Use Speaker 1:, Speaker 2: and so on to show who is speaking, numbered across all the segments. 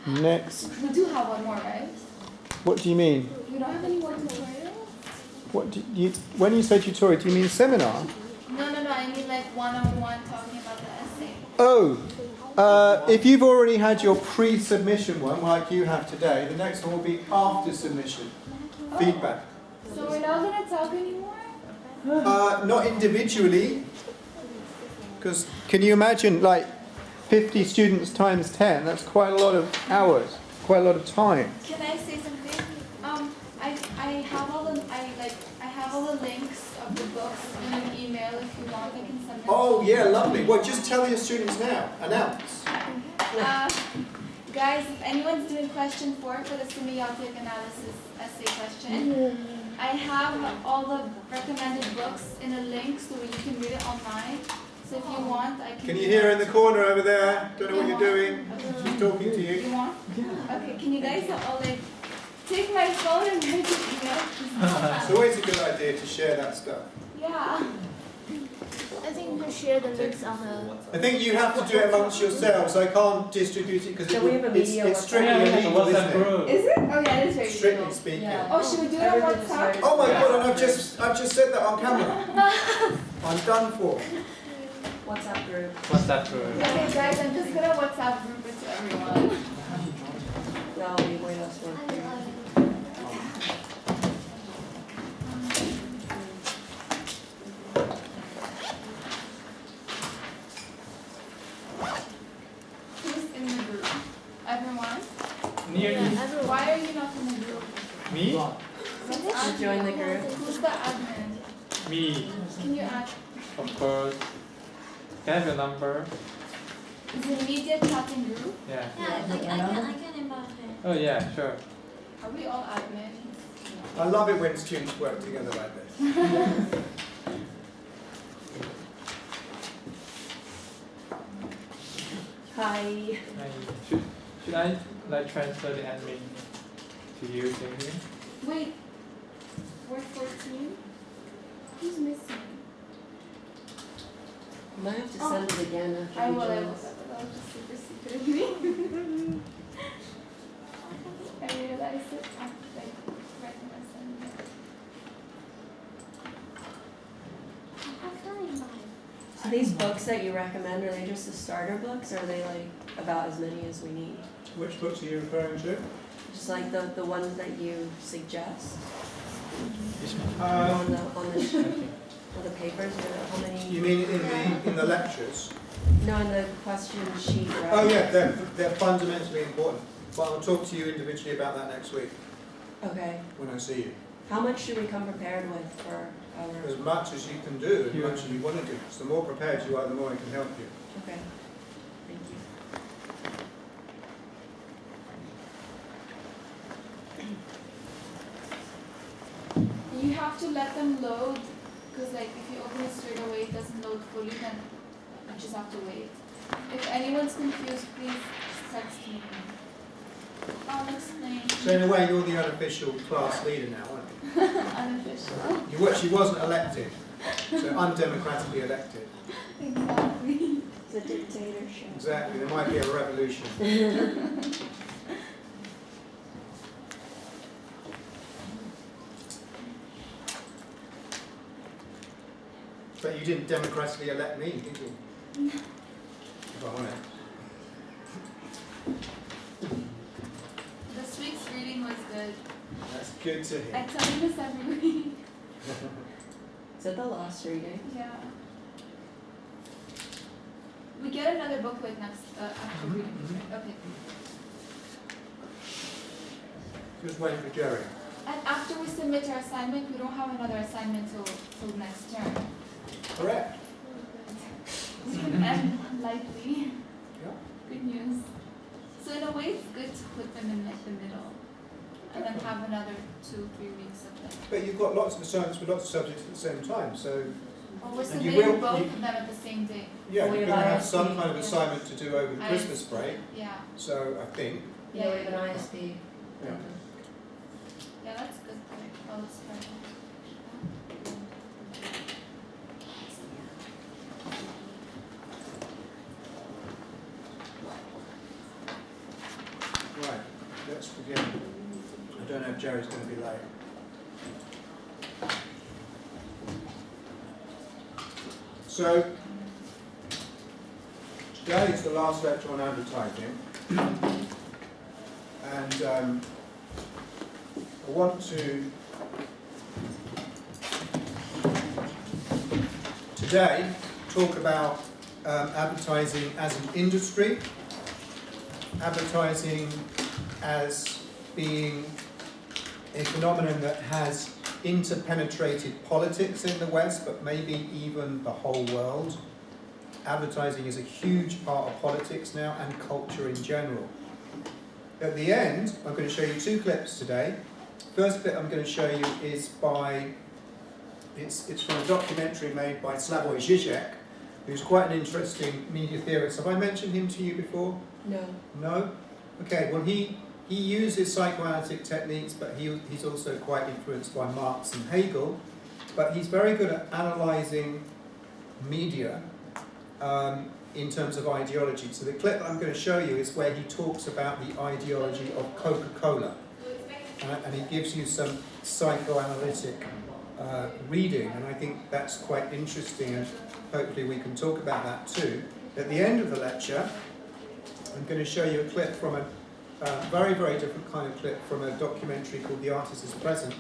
Speaker 1: Next.
Speaker 2: We do have one more, right?
Speaker 1: What do you mean?
Speaker 2: We don't have any more tutorials?
Speaker 1: What do you, when you say tutorial, do you mean seminar?
Speaker 2: No, I mean like one-on-one talking about the essay.
Speaker 1: Oh, if you've already had your pre-submission one, like you have today, the next one will be after submission. Feedback.
Speaker 2: So we're not going to talk anymore?
Speaker 1: Not individually. Because can you imagine, like, 50 students times 10? That's quite a lot of hours, quite a lot of time.
Speaker 2: Can I say something? I have all the links of the books in an email. If you want, I can send them.
Speaker 1: Oh yeah, lovely. Well, just tell your students now. Announce.
Speaker 2: Guys, if anyone's doing question 4 for the semiotic analysis essay question, I have all the recommended books in a link so you can read it online. So if you want, I can...
Speaker 1: Can you hear her in the corner over there? Don't know what you're doing. She's talking to you.
Speaker 2: You want? Yeah. Okay, can you guys all like take my phone and write an email?
Speaker 1: It's always a good idea to share that stuff.
Speaker 2: Yeah.
Speaker 3: I think you can share the links on the...
Speaker 1: I think you have to do it amongst yourselves. I can't distribute it because it's strictly illegal, isn't it?
Speaker 2: Is it? Oh yeah, it is very
Speaker 1: Strictly
Speaker 2: illegal.
Speaker 1: speaking.
Speaker 3: Yeah.
Speaker 2: Oh, should we do it on WhatsApp?
Speaker 1: Oh my god, and I've just said that on camera. I'm done for.
Speaker 3: WhatsApp group.
Speaker 4: WhatsApp group.
Speaker 2: Okay guys, I'm just gonna WhatsApp group it to everyone.
Speaker 3: No, we wait us one.
Speaker 2: Who's in the group? Everyone?
Speaker 4: Near you.
Speaker 2: Why are you not in the group?
Speaker 4: Me?
Speaker 2: Let's add
Speaker 3: Join the
Speaker 2: you.
Speaker 3: group.
Speaker 2: Who's the admin?
Speaker 4: Me.
Speaker 2: Can you add?
Speaker 4: Of course. Can I have your number?
Speaker 2: Is it media chatting group?
Speaker 4: Yeah.
Speaker 5: Yeah, I can invite her.
Speaker 4: Oh yeah, sure.
Speaker 2: Are we all admins?
Speaker 1: I love it when students work together like this.
Speaker 3: Hi.
Speaker 4: Should I like transfer the admin to you, Cindy?
Speaker 2: Wait, we're 14? Who's missing?
Speaker 3: Might have to send it again after
Speaker 2: I
Speaker 3: we
Speaker 2: will,
Speaker 3: join.
Speaker 2: I'll just super secretly. I realized it after like right when I sent it.
Speaker 5: I can't invite.
Speaker 3: So these books that you recommend, are they just the starter books, or are they like about as many as we need?
Speaker 1: Which books are you referring to?
Speaker 3: Just like the ones that you suggest
Speaker 1: Um,
Speaker 3: on the papers, or how many?
Speaker 1: You mean in the lectures?
Speaker 3: No, in the question sheet, right?
Speaker 1: Oh yeah, they're fundamentally important. But I'll talk to you individually about that next week
Speaker 3: Okay.
Speaker 1: when I see you.
Speaker 3: How much should we come prepared with for our?
Speaker 1: As much as you can do, as much as you want to do. So the more prepared you are, the more I can help you.
Speaker 3: Okay. Thank you.
Speaker 2: You have to let them load, because like if you open it straight away, it doesn't load fully, then you just have to wait. If anyone's confused, please text me. I'll explain.
Speaker 1: So in a way, you're the unofficial class leader now, aren't you?
Speaker 2: Unofficial.
Speaker 1: She wasn't elected, so undemocratically elected.
Speaker 2: Exactly.
Speaker 3: It's a dictatorship.
Speaker 1: Exactly, there might be a revolution. But you didn't democratically elect me, did you? If I'm honest.
Speaker 2: This week's reading was good.
Speaker 1: That's good to
Speaker 2: I
Speaker 1: hear.
Speaker 2: tell you this every week.
Speaker 3: Is it the last reading?
Speaker 2: Yeah. We get another booklet next after reading, right? Okay.
Speaker 1: Just waiting for Jerry.
Speaker 2: And after we submit our assignment, we don't have another assignment till next term.
Speaker 1: Correct.
Speaker 2: We can end lightly.
Speaker 1: Yeah.
Speaker 2: Good news. So in a way, it's good to put them in like the middle, and then have another 2-3 weeks of them.
Speaker 1: But you've got lots of assignments with lots of subjects at the same time, so
Speaker 2: Or we're
Speaker 1: And you
Speaker 2: submitting
Speaker 1: will-
Speaker 2: both
Speaker 1: you-
Speaker 2: of them at the same day.
Speaker 1: yeah,
Speaker 3: We
Speaker 1: you're
Speaker 3: have
Speaker 1: going to have
Speaker 3: ISP.
Speaker 1: some kind of assignment to do over the
Speaker 2: ISP.
Speaker 1: Christmas break.
Speaker 2: Yeah.
Speaker 1: So I think,
Speaker 3: Yeah, we have an ISP.
Speaker 1: Yeah.
Speaker 2: Yeah, that's good. Oh, that's perfect.
Speaker 1: let's begin. I don't know if Jerry's going to be late. So, today is the last lecture on advertising, and I want to today talk about advertising as an industry, advertising as being a phenomenon that has interpenetrated politics in the West, but maybe even the whole world. Advertising is a huge part of politics now and culture in general. At the end, I'm going to show you two clips today. First clip I'm going to show you is it's from a documentary made by Slavoj Žižek, who's quite an interesting media theorist. Have I mentioned him to you before?
Speaker 3: No.
Speaker 1: No? Okay, well he uses psychoanalytic techniques, but he's also quite influenced by Marx and Hegel. But he's very good at analysing media in terms of ideology. So the clip I'm going to show you is where he talks about the ideology of Coca-Cola. And he gives you some psychoanalytic reading, and I think that's quite interesting, and hopefully we can talk about that too. At the end of the lecture, I'm going to show you a clip from a very, very different kind of clip from a documentary called The Artist is Present,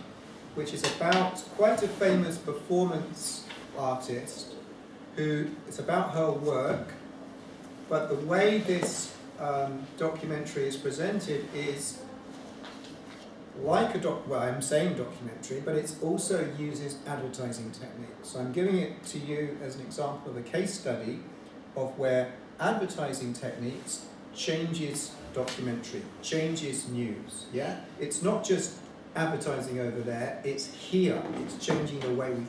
Speaker 1: which is about quite a famous performance artist who, it's about her work, but the way this documentary is presented is like well, I'm saying documentary, but it also uses advertising techniques. So I'm giving it to you as an example of a case study of where advertising techniques changes documentary, changes news, yeah? It's not just advertising over there, it's here. It's changing the way we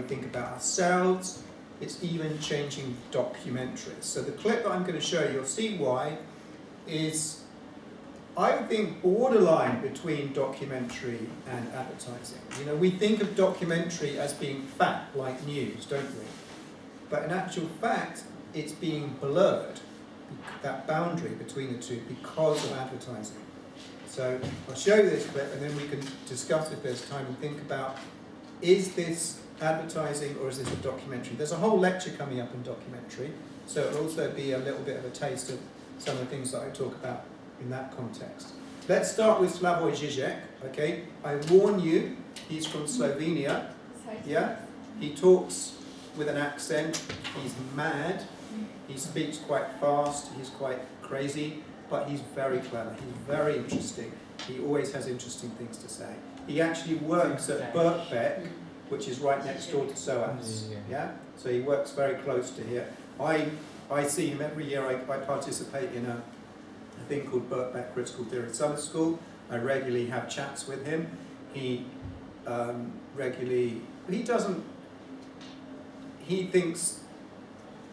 Speaker 1: think about ourselves, it's even changing documentaries. So the clip that I'm going to show you, you'll see why, is, I think, borderline between documentary and advertising. You know, we think of documentary as being fact, like news, don't we? But in actual fact, it's being blurred, that boundary between the two, because of advertising. So I'll show you this clip and then we can discuss if there's time and think about, is this advertising or is this a documentary? There's a whole lecture coming up in documentary, so it'll also be a little bit of a taste of some of the things that I talk about in that context. Let's start with Slavoj Žižek, okay? I warn you, he's from Slovenia, yeah? He talks with an accent, he's mad, he speaks quite fast, he's quite crazy, but he's very clever, he's very interesting. He always has interesting things to say. He actually works at Birkbeck, which is right next door to SOAS, yeah? So he works very close to here. I see him every year. I participate in a thing called Birkbeck Critical Theory Summer School. I regularly have chats with him. He thinks,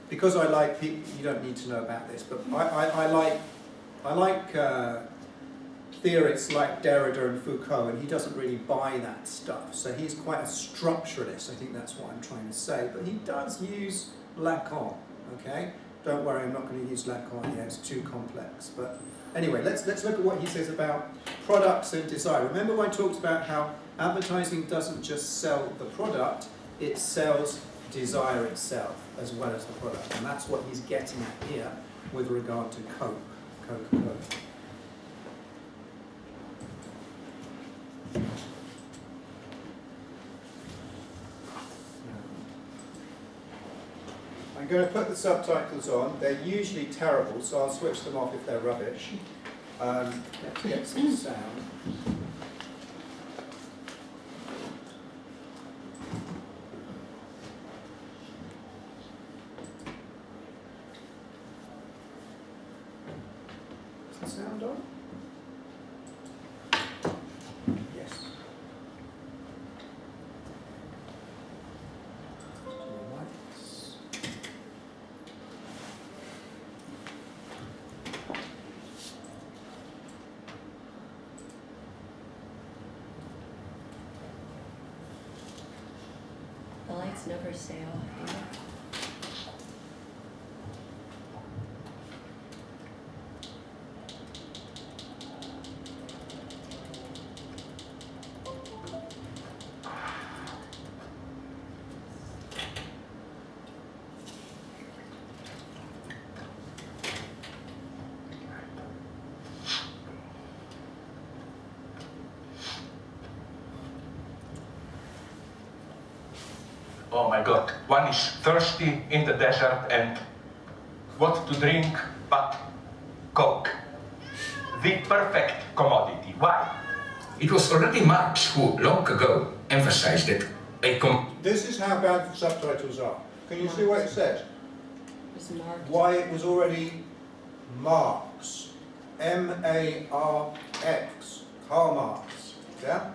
Speaker 1: because I like people, you don't need to know about this, but I like theorists like Derrida and Foucault, and he doesn't really buy that stuff. So he's quite a structuralist, I think that's what I'm trying to say. But he does use Lacan, okay? Don't worry, I'm not going to use Lacan here, it's too complex. But anyway, let's look at what he says about products and desire. Remember when I talked about how advertising doesn't just sell the product, it sells desire itself as well as the product. And that's what he's getting at here with regard to Coca-Cola. I'm going to put the subtitles on. They're usually terrible, so I'll switch them off if they're rubbish. Let's get some sound. Is the sound on? Yes.
Speaker 3: The lights never stay off, do they?
Speaker 6: oh my God, one is thirsty in the desert and what to drink but Coke. The perfect commodity. Why? It was already Marx who long ago emphasized that
Speaker 1: This is how bad the subtitles are. Can you see what it says?
Speaker 3: It's marked.
Speaker 1: Why it was already Marx. M-A-R-X. Karl Marx. Yeah?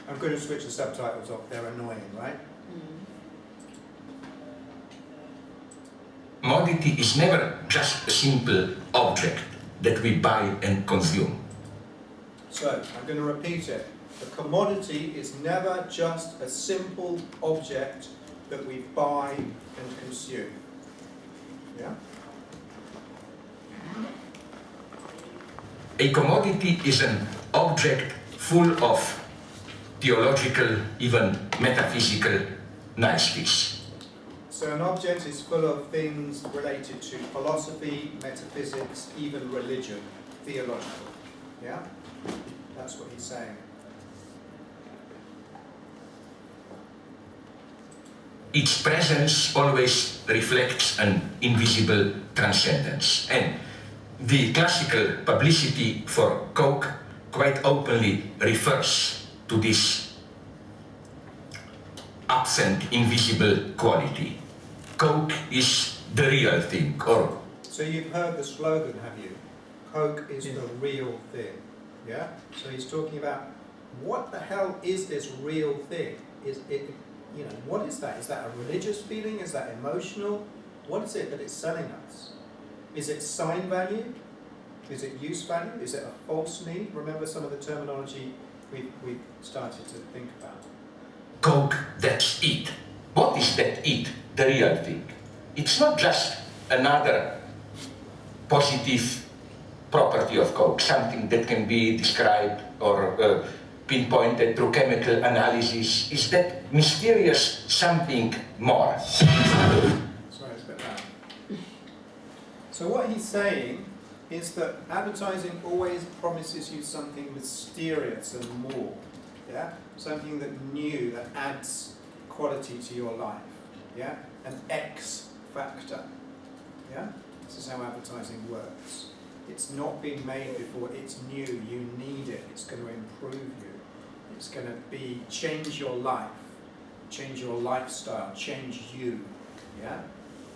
Speaker 1: I'm going to switch the subtitles off. They're annoying, right?
Speaker 6: commodity is never just a simple object that we buy and consume.
Speaker 1: So, I'm going to repeat it. The commodity is never just a simple object that we buy and consume. Yeah?
Speaker 6: A commodity is an object full of theological, even metaphysical niceties.
Speaker 1: So an object is full of things related to philosophy, metaphysics, even religion, theological. Yeah? That's what he's saying.
Speaker 6: Its presence always reflects an invisible transcendence. And the classical publicity for Coke quite openly refers to this absent, invisible quality. Coke is the real thing, or...
Speaker 1: So you've heard the slogan, have you? Coke is the real thing. Yeah? So he's talking about, what the hell is this real thing? Is it, you know, what is that? Is that a religious feeling? Is that emotional? What is it that it's selling us? Is it sign value? Is it use value? Is it a false need? Remember some of the terminology we've started to think about.
Speaker 6: Coke, that's it. What is that it, the real thing? It's not just another positive property of Coke, something that can be described or pinpointed through chemical analysis. Is that mysterious something more?
Speaker 1: Sorry, it's a bit loud. So what he's saying is that advertising always promises you something mysterious and more. Yeah? Something that new, that adds quality to your life. Yeah? An X factor. Yeah? This is how advertising works. It's not been made before, it's new, you need it, it's going to improve you. It's going to change your life, change your lifestyle, change you. Yeah?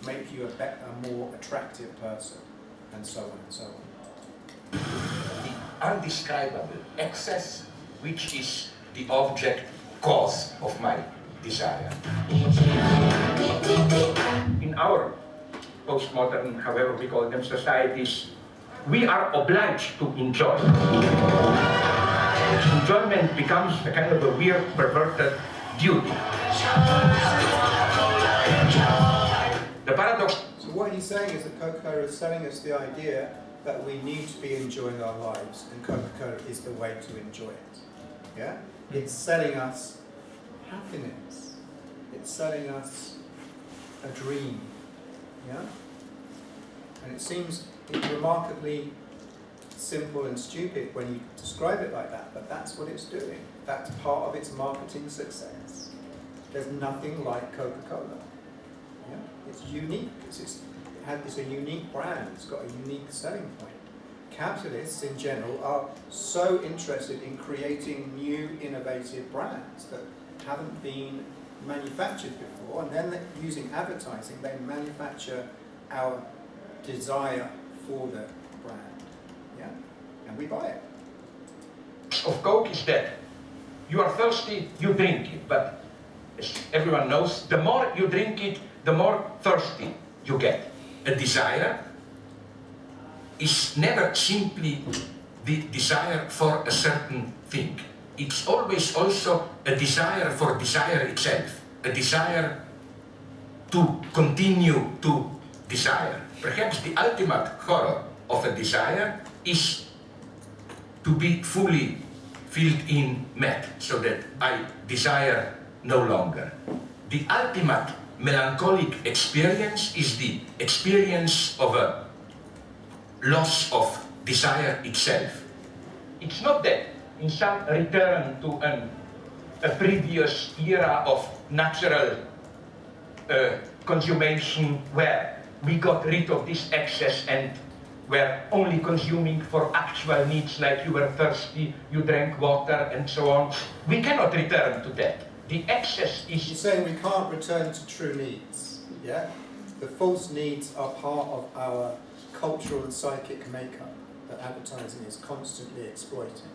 Speaker 1: Make you a more attractive person, and so on and so on.
Speaker 6: The undescribable excess, which is the object, cause of my desire. In our postmodern, however we call them, societies, we are obliged to enjoy. Enjoyment becomes a kind of a weird, perverted duty. The paradox.
Speaker 1: So what he's saying is that Coca-Cola is selling us the idea that we need to be enjoying our lives, and Coca-Cola is the way to enjoy it. Yeah? It's selling us happiness. It's selling us a dream. Yeah? And it seems remarkably simple and stupid when you describe it like that, but that's what it's doing. That's part of its marketing success. There's nothing like Coca-Cola. Yeah? It's unique. It's a unique brand. It's got a unique selling point. Capitalists in general are so interested in creating new, innovative brands that haven't been manufactured before, and then using advertising, they manufacture our desire for the brand. Yeah? And we buy it.
Speaker 6: Of Coke is that you are thirsty, you drink it, but as everyone knows, the more you drink it, the more thirsty you get. A desire is never simply the desire for a certain thing. It's always also a desire for desire itself, a desire to continue to desire. Perhaps the ultimate horror of a desire is to be fully filled in, met, so that I desire no longer. The ultimate melancholic experience is the experience of a loss of desire itself. It's not that in some return to a previous era of natural consummation where we got rid of this excess and were only consuming for actual needs, like you were thirsty, you drank water, and so on. We cannot return to that. The excess
Speaker 1: You're
Speaker 6: is...
Speaker 1: saying we can't return to true needs, yeah? The false needs are part of our cultural and psychic makeup that advertising is constantly exploiting.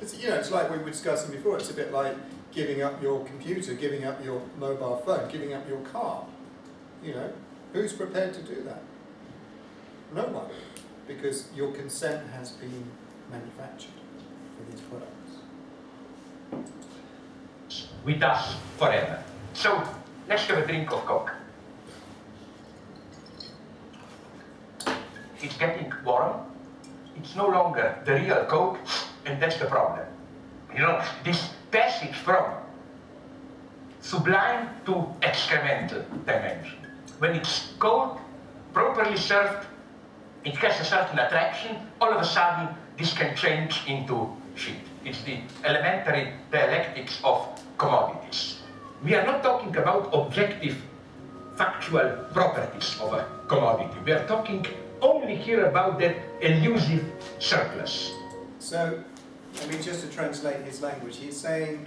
Speaker 1: It's, you know, it's like we were discussing before, it's a bit like giving up your computer, giving up your mobile phone, giving up your car. You know, who's prepared to do that? No one, because your consent has been manufactured for these products.
Speaker 6: with us forever. So, let's have a drink of Coke. It's getting warm. It's no longer the real Coke, and that's the problem. You know, this passage from sublime to excremental dimension. When it's cold, properly served, it has a certain attraction. All of a sudden, this can change into shit. It's the elementary dialectics of commodities. We are not talking about objective, factual properties of a commodity. We are talking only here about that elusive surplus.
Speaker 1: So, I mean, just to translate his language, he's saying,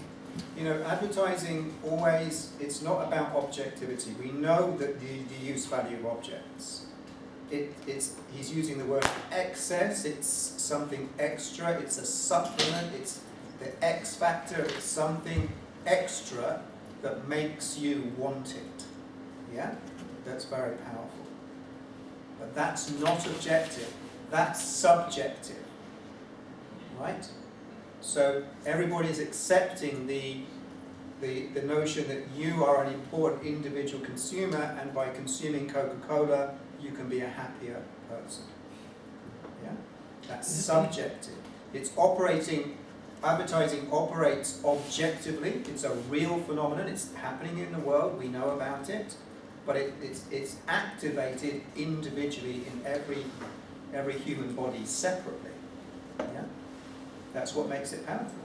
Speaker 1: you know, advertising always, it's not about objectivity. We know that the use value of objects. He's using the word excess, it's something extra, it's a supplement, it's the X factor, it's something extra that makes you want it. Yeah? That's very powerful. But that's not objective, that's subjective. Right? So everybody's accepting the notion that you are an important individual consumer, and by consuming Coca-Cola, you can be a happier person. Yeah? That's subjective. It's operating, advertising operates objectively. It's a real phenomenon. It's happening in the world. We know about it. But it's activated individually in every human body separately. Yeah? That's what makes it powerful.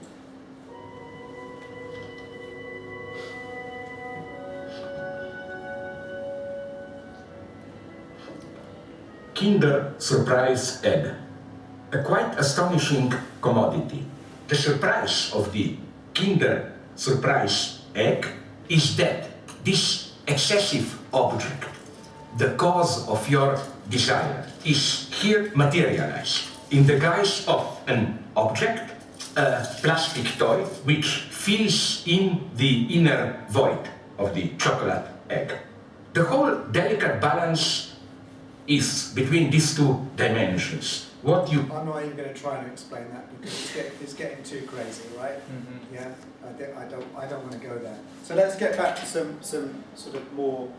Speaker 6: Kinder Surprise Egg, a quite astonishing commodity. The surprise of the Kinder Surprise Egg is that this excessive object, the cause of your desire, is here materialized in the guise of an object, a plastic toy, which fills in the inner void of the chocolate egg. The whole delicate balance is between these two dimensions. What you...
Speaker 1: I'm not even going to try and explain that because it's getting too crazy, right?
Speaker 4: Mm-hmm.
Speaker 1: Yeah, I don't want to go there. So let's get back to some sort of more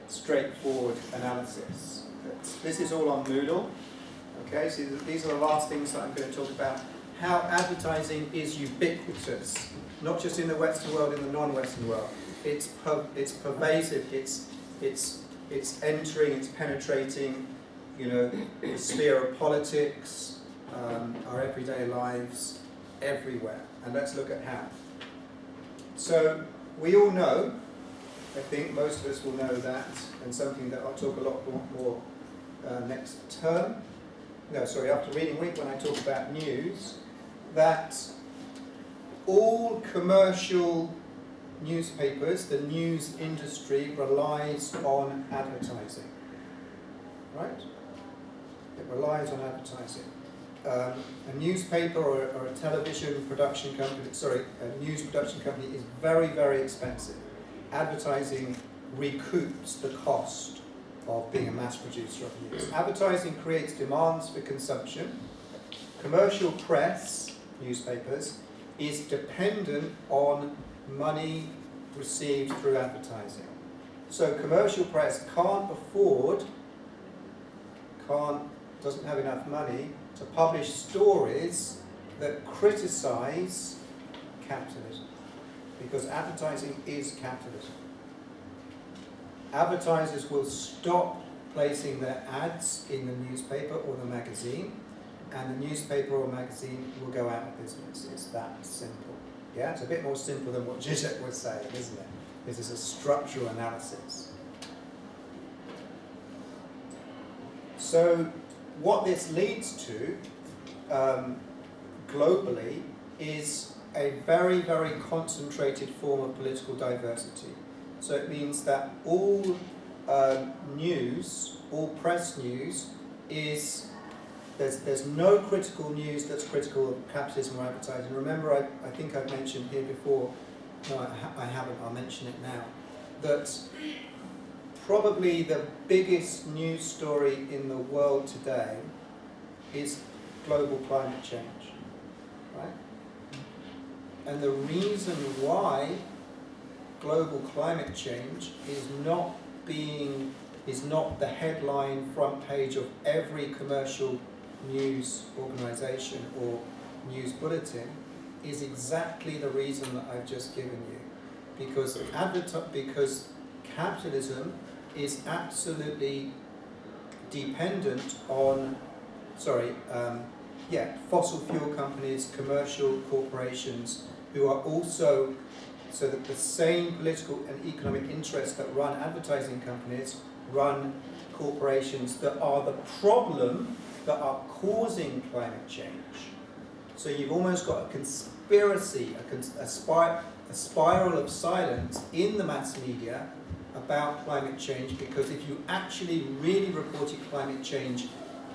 Speaker 1: straightforward analysis. This is all on Moodle. Okay, so these are the last things that I'm going to talk about. How advertising is ubiquitous, not just in the Western world, in the non-Western world. It's pervasive. It's entering. It's penetrating. You know, the sphere of politics, our everyday lives, everywhere. And let's look at how. So we all know, I think most of us will know that, and something that I'll talk a lot more next term. No, sorry, after reading week when I talk about news, that all commercial newspapers, the news industry relies on advertising, right? It relies on advertising. A newspaper or a television production company, a news production company is very, very expensive. Advertising recoups the cost of being a mass producer of news. Advertising creates demands for consumption. Commercial press, newspapers, is dependent on money received through advertising. So commercial press doesn't have enough money to publish stories that criticize capitalism, because advertising is capitalism. Advertisers will stop placing their ads in the newspaper or the magazine, and the newspaper or magazine will go out of business. It's that simple. Yeah, it's a bit more simple than what Zizek was saying, isn't it? This is a structural analysis. So what this leads to globally is a very, very concentrated form of political diversity. So it means that all news, all press news is, there's no critical news that's critical of capitalism or advertising. Remember, I think I've mentioned here before, no, I haven't, I'll mention it now, that probably the biggest news story in the world today is global climate change, right? And the reason why global climate change is not the headline front page of every commercial news organization or news bulletin is exactly the reason that I've just given you. Because capitalism is absolutely dependent on, fossil fuel companies, commercial corporations, who are also, so that the same political and economic interests that run advertising companies run corporations that are the problem that are causing climate change. So you've almost got a conspiracy, a spiral of silence in the mass media about climate change, because if you actually really reported climate change,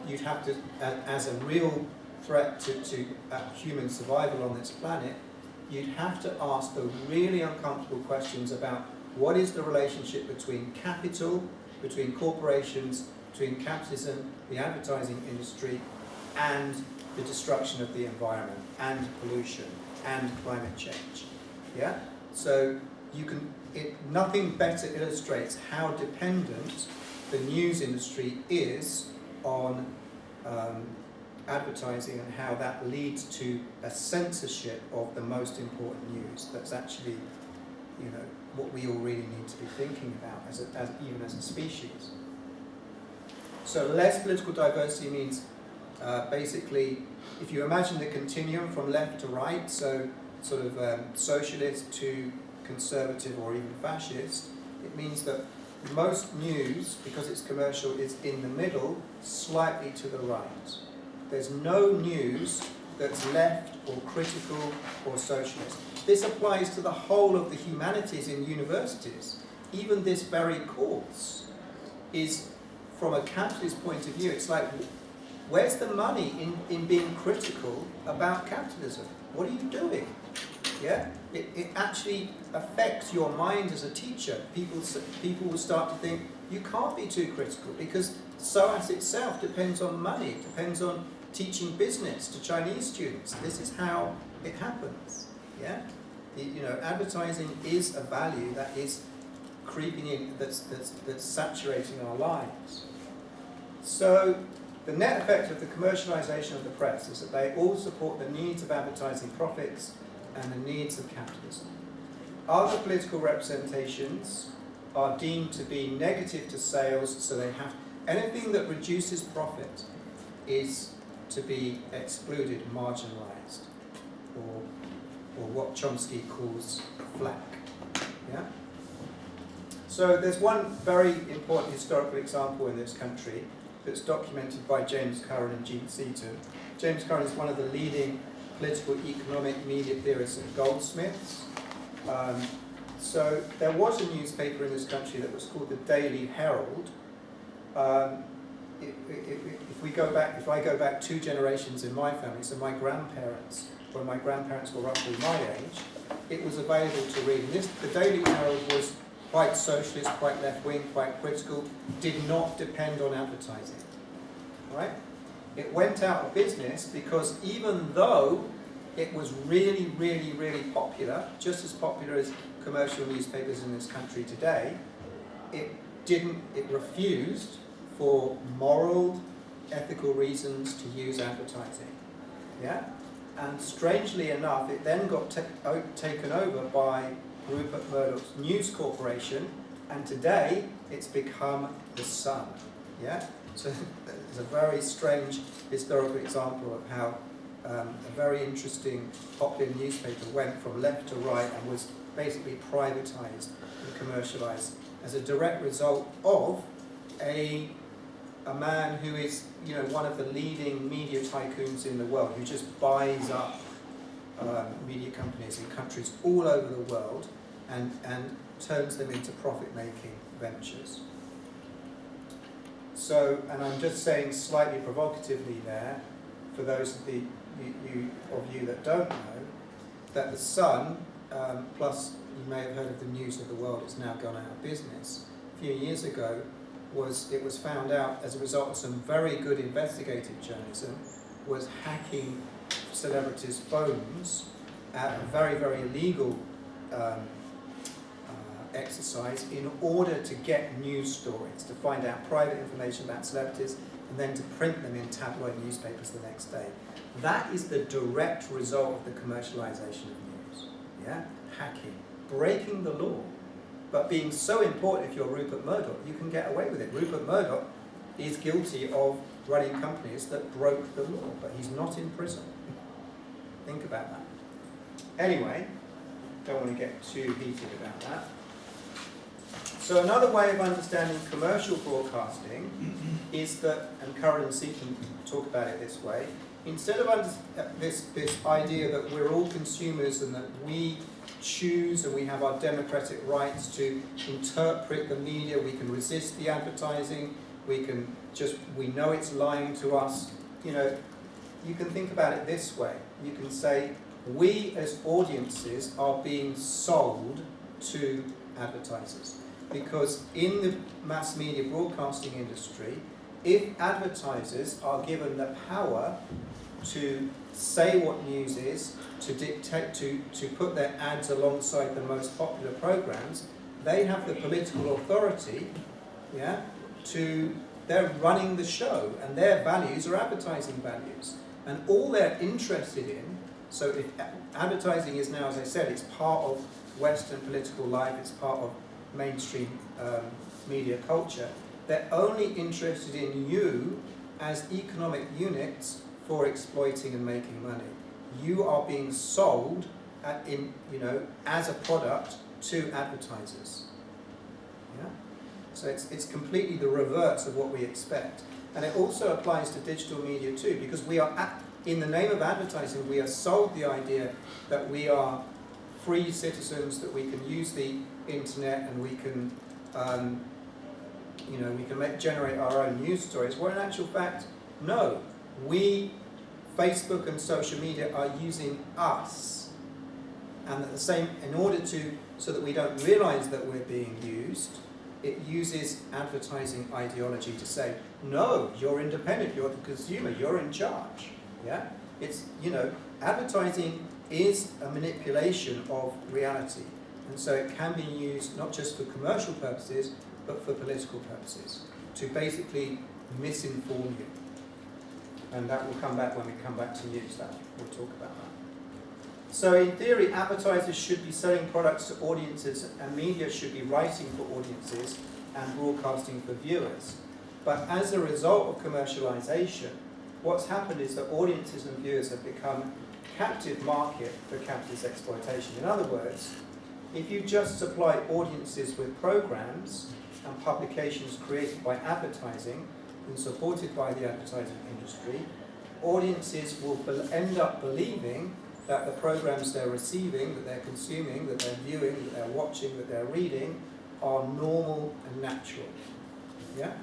Speaker 1: you'd have to, as a real threat to human survival on this planet, you'd have to ask the really uncomfortable questions about what is the relationship between capital, between corporations, between capitalism, the advertising industry, and the destruction of the environment, and pollution, and climate change. Yeah? So nothing better illustrates how dependent the news industry is on advertising, and how that leads to a censorship of the most important news. That's actually, what we all really need to be thinking about even as a species. So less political diversity means basically, if you imagine the continuum from left to right, so sort of socialist to conservative or even fascist, it means that most news, because it's commercial, is in the middle, slightly to the right. There's no news that's left or critical or socialist. This applies to the whole of the humanities in universities. Even this very course is, from a capitalist point of view, it's like, where's the money in being critical about capitalism? What are you doing? Yeah? It actually affects your mind as a teacher. People will start to think, you can't be too critical, because SOAS itself depends on money, it depends on teaching business to Chinese students. This is how it happens. Yeah? Advertising is a value that is creeping in, that's saturating our lives. So the net effect of the commercialization of the press is that they all support the needs of advertising profits and the needs of capitalism. Other political representations are deemed to be negative to sales, so they have anything that reduces profit is to be excluded, marginalized, or what Chomsky calls flack. Yeah? So there's one very important historical example in this country that's documented by James Curran and Jean Seaton. James Curran is one of the leading political economic media theorists at Goldsmiths. So there was a newspaper in this country that was called the Daily Herald. If I go back 2 generations in my family, so my grandparents, when my grandparents were roughly my age, it was available to read. And the Daily Herald was quite socialist, quite left-wing, quite critical, did not depend on advertising. Right? It went out of business because even though it was really, really, really popular, just as popular as commercial newspapers in this country today, it refused, for moral, ethical reasons, to use advertising. Yeah? And strangely enough, it then got taken over by Rupert Murdoch's News Corporation, and today it's become the Sun. Yeah? So it's a very strange historical example of how a very interesting popular newspaper went from left to right and was basically privatized and commercialized as a direct result of a man who is, you know, one of the leading media tycoons in the world, who just buys up media companies in countries all over the world and turns them into profit-making ventures. So, and I'm just saying slightly provocatively there, for those of you that don't know, that the Sun, plus you may have heard of the News of the World, it's now gone out of business. A few years ago, it was found out as a result of some very good investigative journalism, was hacking celebrities' phones at a very, very illegal exercise in order to get news stories, to find out private information about celebrities and then to print them in tabloid newspapers the next day. That is the direct result of the commercialization of news. Yeah? Hacking, breaking the law, but being so important. If you're Rupert Murdoch, you can get away with it. Rupert Murdoch is guilty of running companies that broke the law, but he's not in prison. Think about that. Anyway, don't want to get too heated about that. So another way of understanding commercial broadcasting is that, and Curran C can talk about it this way, instead of this idea that we're all consumers and that we choose and we have our democratic rights to interpret the media, we can resist the advertising, we know it's lying to us, you know, you can think about it this way. You can say, we as audiences are being sold to advertisers. Because in the mass media broadcasting industry, if advertisers are given the power to say what news is, to dictate, to put their ads alongside the most popular programs, they have the political authority, yeah, they're running the show, and their values are advertising values. And all they're interested in, so if advertising is now, as I said, it's part of Western political life, it's part of mainstream media culture, they're only interested in you as economic units for exploiting and making money. You are being sold as a product to advertisers. Yeah? So it's completely the reverse of what we expect. And it also applies to digital media too, because we are, in the name of advertising, we are sold the idea that we are free citizens, that we can use the internet and we can, generate our own news stories. Where in actual fact, no, Facebook and social media are using us, and at the same, so that we don't realise that we're being used, it uses advertising ideology to say, no, you're independent, you're the consumer, you're in charge. Yeah, it's, advertising is a manipulation of reality, and so it can be used not just for commercial purposes, but for political purposes, to basically misinform you. And that will come back when we come back to news, that we'll talk about that. So in theory, advertisers should be selling products to audiences, and media should be writing for audiences and broadcasting for viewers. But as a result of commercialization, what's happened is that audiences and viewers have become captive market for capitalist exploitation. In other words, if you just supply audiences with programs and publications created by advertising and supported by the advertising industry, audiences will end up believing that the programs they're receiving, that they're consuming, that they're viewing, that they're watching, that they're reading, are normal and natural. Yeah?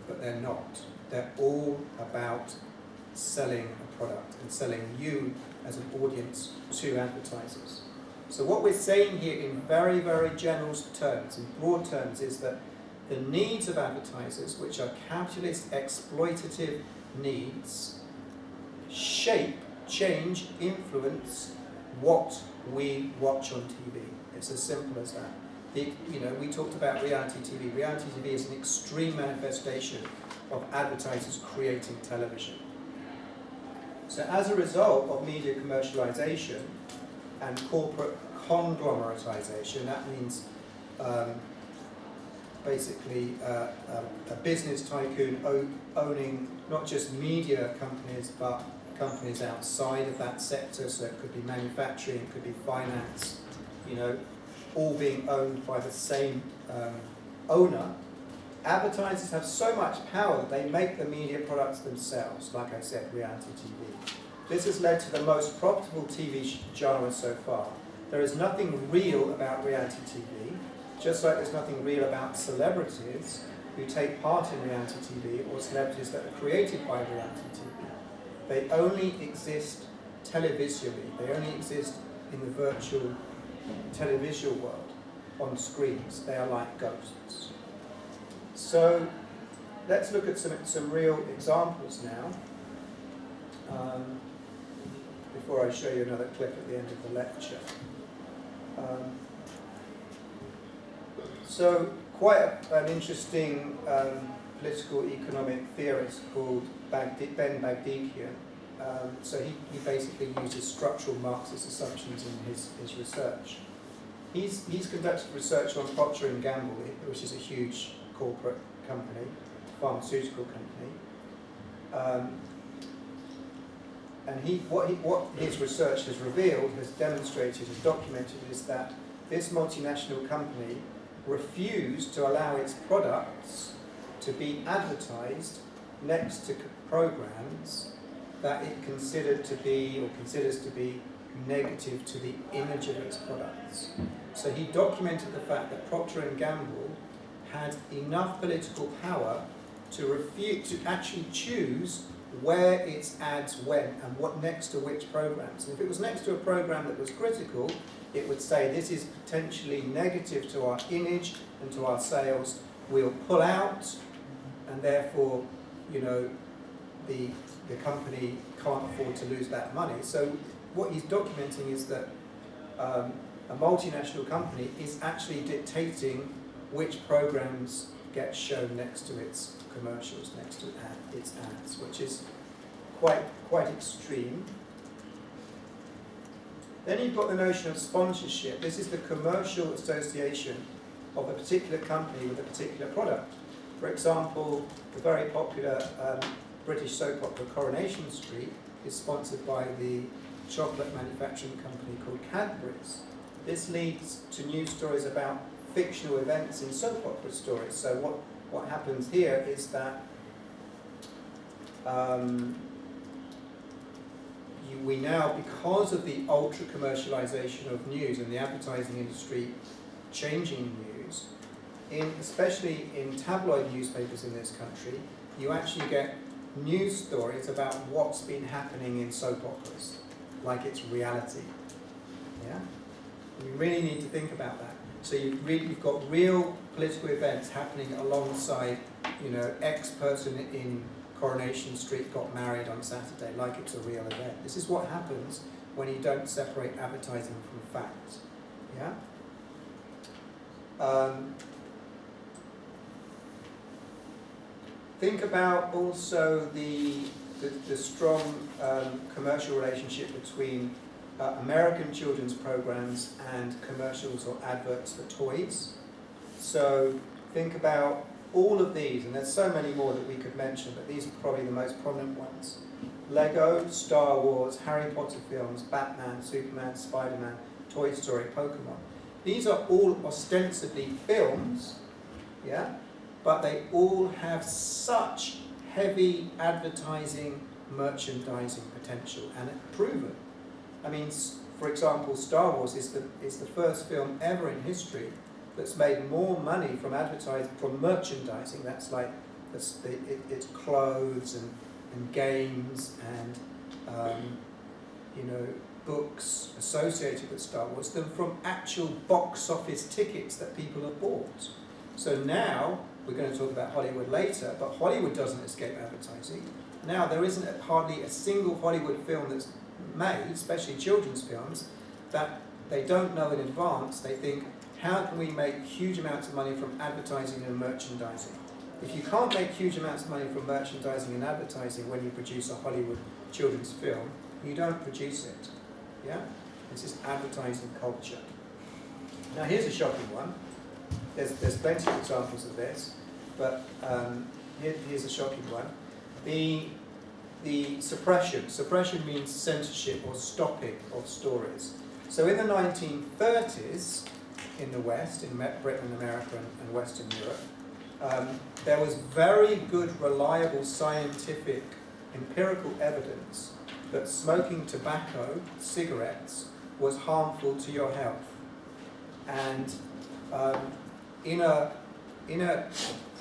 Speaker 1: But they're not. They're all about selling a product and selling you as an audience to advertisers. So what we're saying here in very, very general terms, in broad terms, is that the needs of advertisers, which are capitalist exploitative needs, shape, change, influence what we watch on TV. It's as simple as that. We talked about reality TV. Reality TV is an extreme manifestation of advertisers creating television. So as a result of media commercialization and corporate conglomeratization, that means basically a business tycoon owning not just media companies, but companies outside of that sector, so it could be manufacturing, it could be finance, you know, all being owned by the same owner. Advertisers have so much power that they make the media products themselves, like I said, reality TV. This has led to the most profitable TV genre so far. There is nothing real about reality TV, just like there's nothing real about celebrities who take part in reality TV or celebrities that are created by reality TV. They only exist televisually, they only exist in the virtual televisual world, on screens. They are like ghosts. So let's look at some real examples now, before I show you another clip at the end of the lecture. So quite an interesting political economic theorist called Ben Bagdikian. So he basically uses structural Marxist assumptions in his research. He's conducted research on Procter & Gamble, which is a huge corporate company, pharmaceutical company. And what his research has revealed, has demonstrated, has documented, is that this multinational company refused to allow its products to be advertised next to programs that it considered to be, or considers to be, negative to the image of its products. So he documented the fact that Procter & Gamble had enough political power to actually choose where its ads went and what next to which programs. And if it was next to a program that was critical, it would say this is potentially negative to our image and to our sales. We'll pull out, and therefore, you know, the company can't afford to lose that money. So what he's documenting is that a multinational company is actually dictating which programs get shown next to its commercials, next to its ads, which is quite extreme. Then you've got the notion of sponsorship. This is the commercial association of a particular company with a particular product. For example, the very popular British soap opera Coronation Street is sponsored by the chocolate manufacturing company called Cadbury's. This leads to news stories about fictional events in soap opera stories. So what happens here is that we now, because of the ultra commercialization of news and the advertising industry changing news, especially in tabloid newspapers in this country, you actually get news stories about what's been happening in soap operas, like it's reality. Yeah? We really need to think about that. So you've got real political events happening alongside, you know, X person in Coronation Street got married on Saturday, like it's a real event. This is what happens when you don't separate advertising from fact. Yeah? Think about also the strong commercial relationship between American children's programs and commercials or adverts for toys. So think about all of these, and there's so many more that we could mention, but these are probably the most prominent ones. Lego, Star Wars, Harry Potter films, Batman, Superman, Spider-Man, Toy Story, Pokemon. These are all ostensibly films, yeah, but they all have such heavy advertising, merchandising potential, and it's proven. I mean, for example, Star Wars is the first film ever in history that's made more money from advertising, from merchandising. That's like it's clothes and games and you know, books associated with Star Wars than from actual box office tickets that people have bought. So now we're going to talk about Hollywood later, but Hollywood doesn't escape advertising. Now there isn't hardly a single Hollywood film that's made, especially children's films, that they don't know in advance. They think, how can we make huge amounts of money from advertising and merchandising? If you can't make huge amounts of money from merchandising and advertising when you produce a Hollywood children's film, you don't produce it. Yeah? This is advertising culture. Now here's a shocking one. There's plenty of examples of this, but here's a shocking one. the suppression. Suppression means censorship or stopping of stories. So in the 1930s, in the West, in Britain and America and Western Europe, there was very good, reliable scientific, empirical evidence that smoking tobacco, cigarettes, was harmful to your health. And in a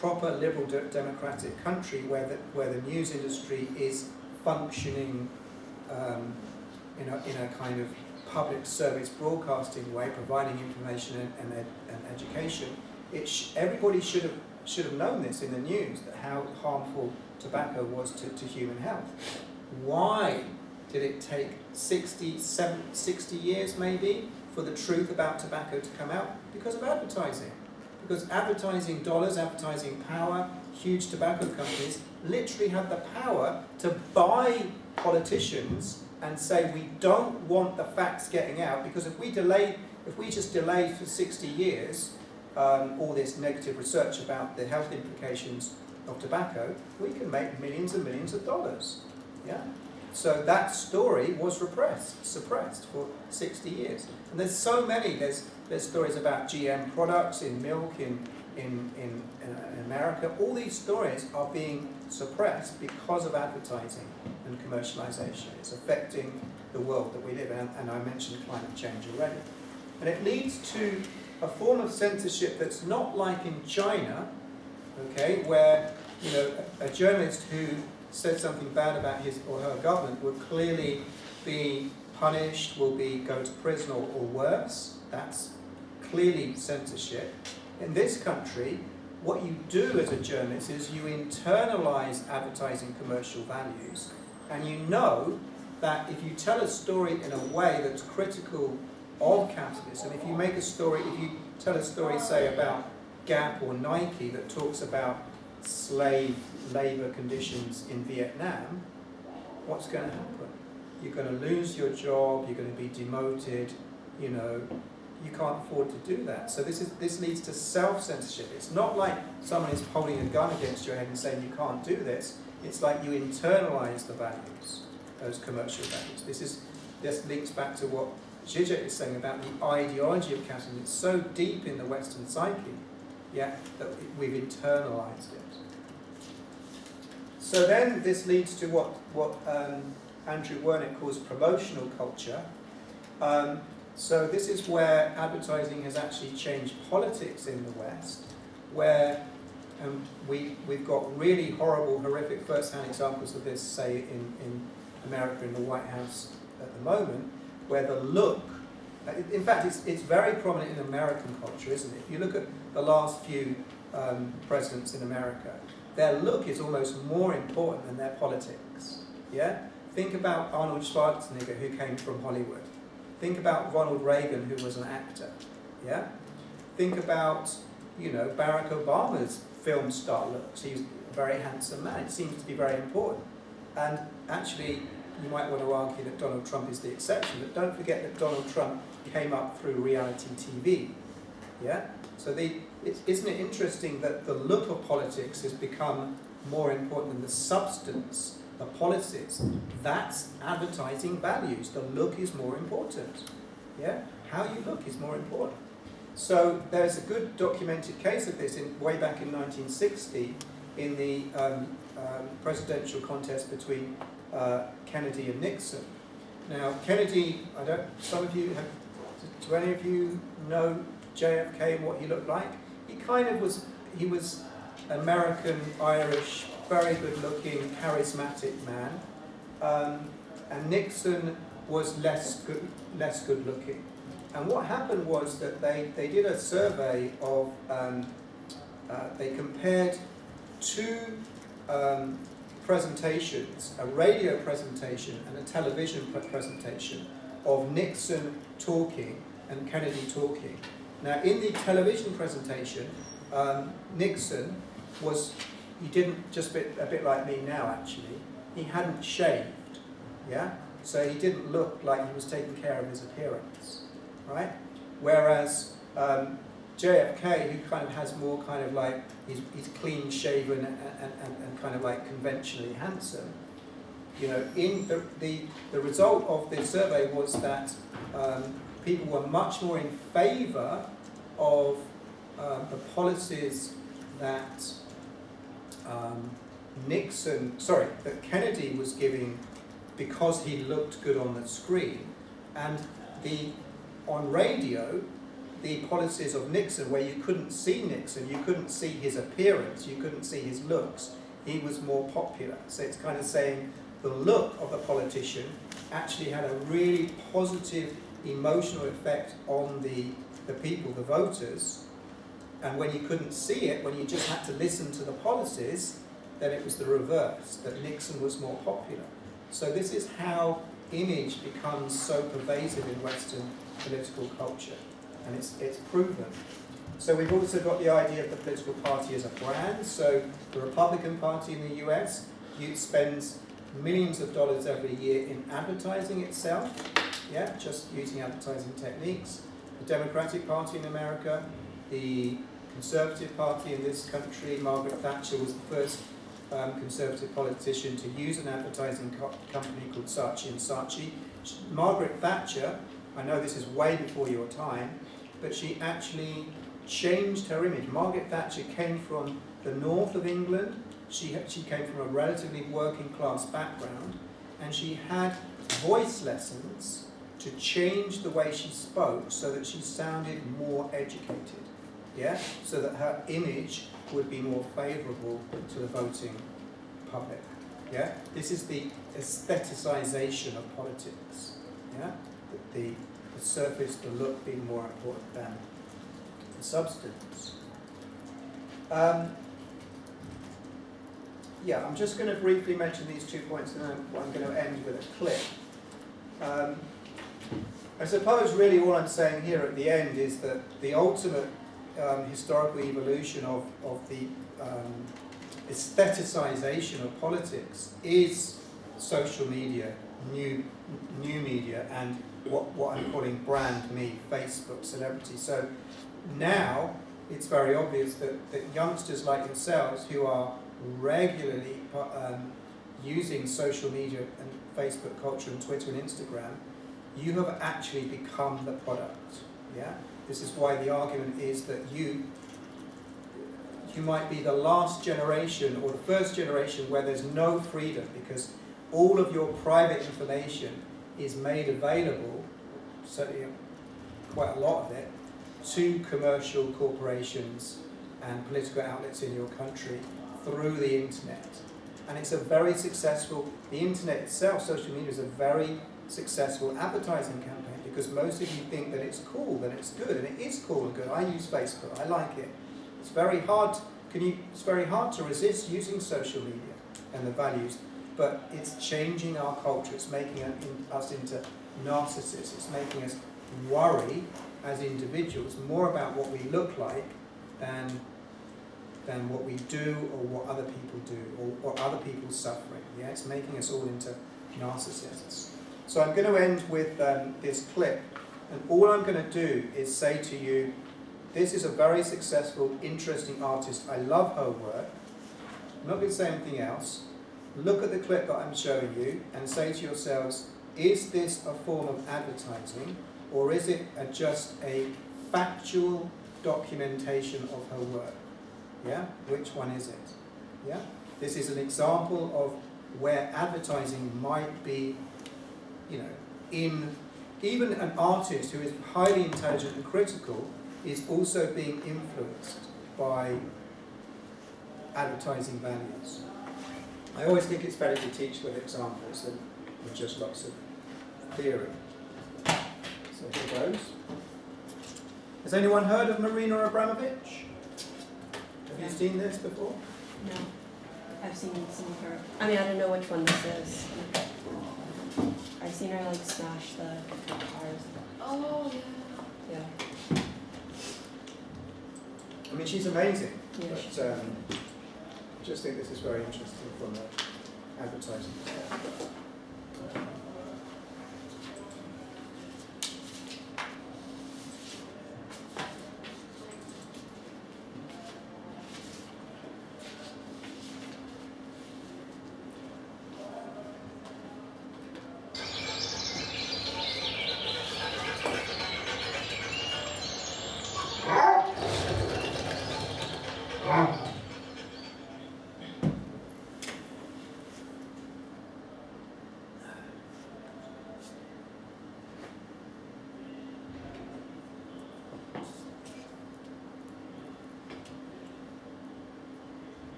Speaker 1: proper liberal democratic country where the news industry is functioning in a kind of public service broadcasting way, providing information and education, everybody should have known this in the news, that how harmful tobacco was to human health. Why did it take 60 years maybe for the truth about tobacco to come out? Because of advertising. Because advertising dollars, advertising power, huge tobacco companies literally had the power to buy politicians and say, we don't want the facts getting out, because if we just delay for 60 years all this negative research about the health implications of tobacco, we can make millions and millions of dollars. Yeah? So that story was suppressed for 60 years. And there's so many, there's stories about GM products in milk in America. All these stories are being suppressed because of advertising and commercialization. It's affecting the world that we live in, and I mentioned climate change already. And it leads to a form of censorship that's not like in China, okay, where a journalist who said something bad about his or her government will clearly be punished, will go to prison or worse. That's clearly censorship. In this country, what you do as a journalist is you internalize advertising commercial values, and you know that if you tell a story in a way that's critical of capitalism, if you tell a story, say, about Gap or Nike that talks about slave labor conditions in Vietnam, what's going to happen? You're going to lose your job, you're going to be demoted, you can't afford to do that. So this leads to self-censorship. It's not like someone is holding a gun against your head and saying you can't do this. It's like you internalize the values, those commercial values. This links back to what Zizek is saying about the ideology of capitalism. It's so deep in the Western psyche, yeah, that we've internalized it. So then this leads to what Andrew Wernick calls promotional culture. So this is where advertising has actually changed politics in the West, where we've got really horrible, horrific first-hand examples of this, say, in America, in the White House at the moment, where the look, in fact, it's very prominent in American culture, isn't it? If you look at the last few presidents in America, their look is almost more important than their politics. Yeah? Think about Arnold Schwarzenegger, who came from Hollywood. Think about Ronald Reagan, who was an actor. Yeah? Think about, Barack Obama's film star looks. He's a very handsome man. It seems to be very important. And actually, you might want to argue that Donald Trump is the exception, but don't forget that Donald Trump came up through reality TV. Yeah? So isn't it interesting that the look of politics has become more important than the substance, the policies? That's advertising values. The look is more important. Yeah? How you look is more important. So there's a good documented case of this way back in 1960 in the presidential contest between Kennedy and Nixon. Now, Kennedy, some of you do any of you know JFK and what he looked like? He was American, Irish, very good looking, charismatic man. And Nixon was less good looking. And what happened was that they did a survey of, they compared two presentations, a radio presentation and a television presentation of Nixon talking and Kennedy talking. Now, in the television presentation, Nixon he didn't, just a bit like me now actually, he hadn't shaved, yeah? So he didn't look like he was taking care of his appearance, right? Whereas JFK, who kind of has more kind of like, he's clean shaven and kind of like conventionally handsome, You know, in the result of this survey was that people were much more in favour of the policies that that Kennedy was giving because he looked good on the screen, and on radio, the policies of Nixon, where you couldn't see Nixon, you couldn't see his appearance, you couldn't see his looks, he was more popular. So it's kind of saying the look of the politician actually had a really positive emotional effect on the people, the voters, and when you couldn't see it, when you just had to listen to the policies, then it was the reverse, that Nixon was more popular. So this is how image becomes so pervasive in Western political culture, and it's proven. So we've also got the idea of the political party as a brand. So the Republican Party in the US spends millions of dollars every year in advertising itself, yeah, just using advertising techniques. The Democratic Party in America, the Conservative Party in this country, Margaret Thatcher was the first Conservative politician to use an advertising company called Saatchi & Saatchi. Margaret Thatcher, I know this is way before your time, but she actually changed her image. Margaret Thatcher came from the north of England. She came from a relatively working class background, and she had voice lessons to change the way she spoke so that she sounded more educated, yeah, so that her image would be more favourable to the voting public. Yeah, this is the aestheticization of politics. Yeah, the surface, the look being more important than the substance. Yeah, I'm just going to briefly mention these 2 points, and then I'm going to end with a clip. I suppose really all I'm saying here at the end is that the ultimate historical evolution of the aestheticization of politics is social media, new media, and what I'm calling brand me, Facebook, celebrity. So now it's very obvious that youngsters like yourselves who are regularly using social media and Facebook culture and Twitter and Instagram, you have actually become the product. Yeah? This is why the argument is that you might be the last generation or the first generation where there's no freedom, because all of your private information is made available, certainly quite a lot of it, to commercial corporations and political outlets in your country through the internet. And it's a very successful, the internet itself, social media, is a very successful advertising campaign, because most of you think that it's cool, that it's good, and it is cool and good. I use Facebook, I like it. It's very hard, it's very hard to resist using social media and the values, but it's changing our culture. It's making us into narcissists. It's making us worry as individuals more about what we look like than what we do or what other people do or other people's suffering. Yeah, it's making us all into narcissists. So I'm going to end with this clip, and all I'm going to do is say to you, this is a very successful, interesting artist. I love her work. I'm not going to say anything else. Look at the clip that I'm showing you and say to yourselves, is this a form of advertising, or is it just a factual documentation of her work? Yeah? Which one is it? Yeah? This is an example of where advertising might be, you know, in even an artist who is highly intelligent and critical is also being influenced by advertising values. I always think it's better to teach with examples than with just lots of theory. So here goes. Has anyone heard of Marina Abramovich? Have you seen this before?
Speaker 3: No. I've seen some of her. I mean, I don't know which one this is. I've seen her like smash the cars.
Speaker 2: Oh, yeah.
Speaker 3: Yeah.
Speaker 1: I mean, she's amazing.
Speaker 3: Yeah,
Speaker 1: but
Speaker 3: she's
Speaker 1: I just think this is very interesting from an advertising perspective.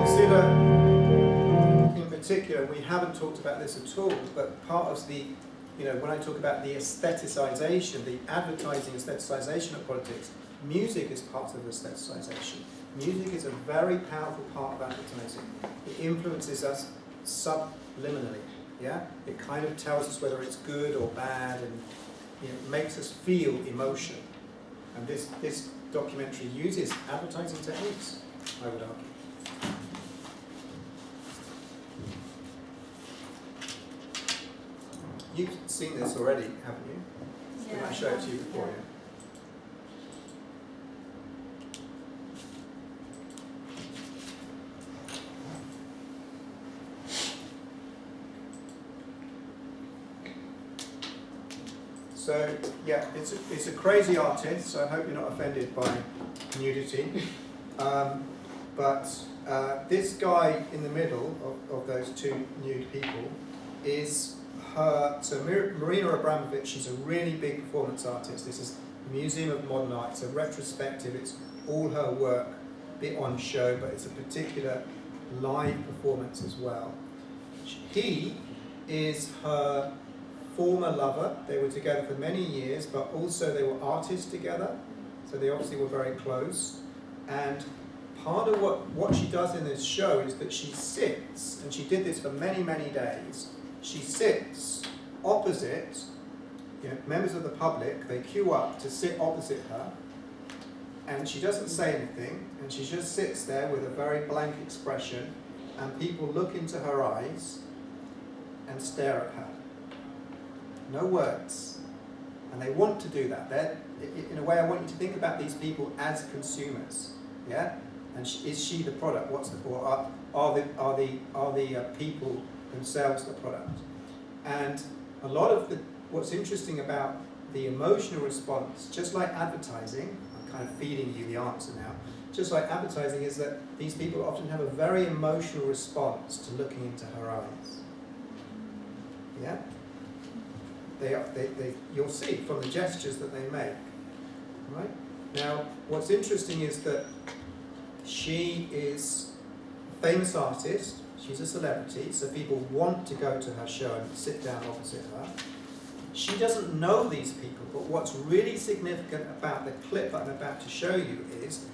Speaker 1: consider, in particular, we haven't talked about this at all, but part of the, when I talk about the aestheticization, the advertising aestheticization of politics, music is part of aestheticization. Music is a very powerful part of advertising. It influences us subliminally, yeah? It kind of tells us whether it's good or bad, and it makes us feel emotion. And this documentary uses advertising techniques, I would argue. You've seen this already, haven't you? Didn't I show it to you before? Yeah. So, yeah, it's a crazy artist, so I hope you're not offended by nudity. But this guy in the middle of those two nude people is her, so Marina Abramović, she's a really big performance artist. This is the Museum of Modern Art, it's a retrospective, it's all her work, a bit on show, but it's a particular live performance as well. He is her former lover. They were together for many years, but also they were artists together, so they obviously were very close. And part of what she does in this show is that she sits, and she did this for many, many days, she sits opposite members of the public. They queue up to sit opposite her, and she doesn't say anything, and she just sits there with a very blank expression, and people look into her eyes and stare at her. No words. And they want to do that. In a way, I want you to think about these people as consumers. Yeah? And is she the product? Or are the people themselves the product? And a lot of what's interesting about the emotional response, just like advertising, I'm kind of feeding you the answer now, just like advertising, is that these people often have a very emotional response to looking into her eyes. Yeah? You'll see from the gestures that they make. Right? Now, what's interesting is that she is a famous artist, she's a celebrity, so people want to go to her show and sit down opposite her. She doesn't know these people, but what's really significant about the clip that I'm about to show you is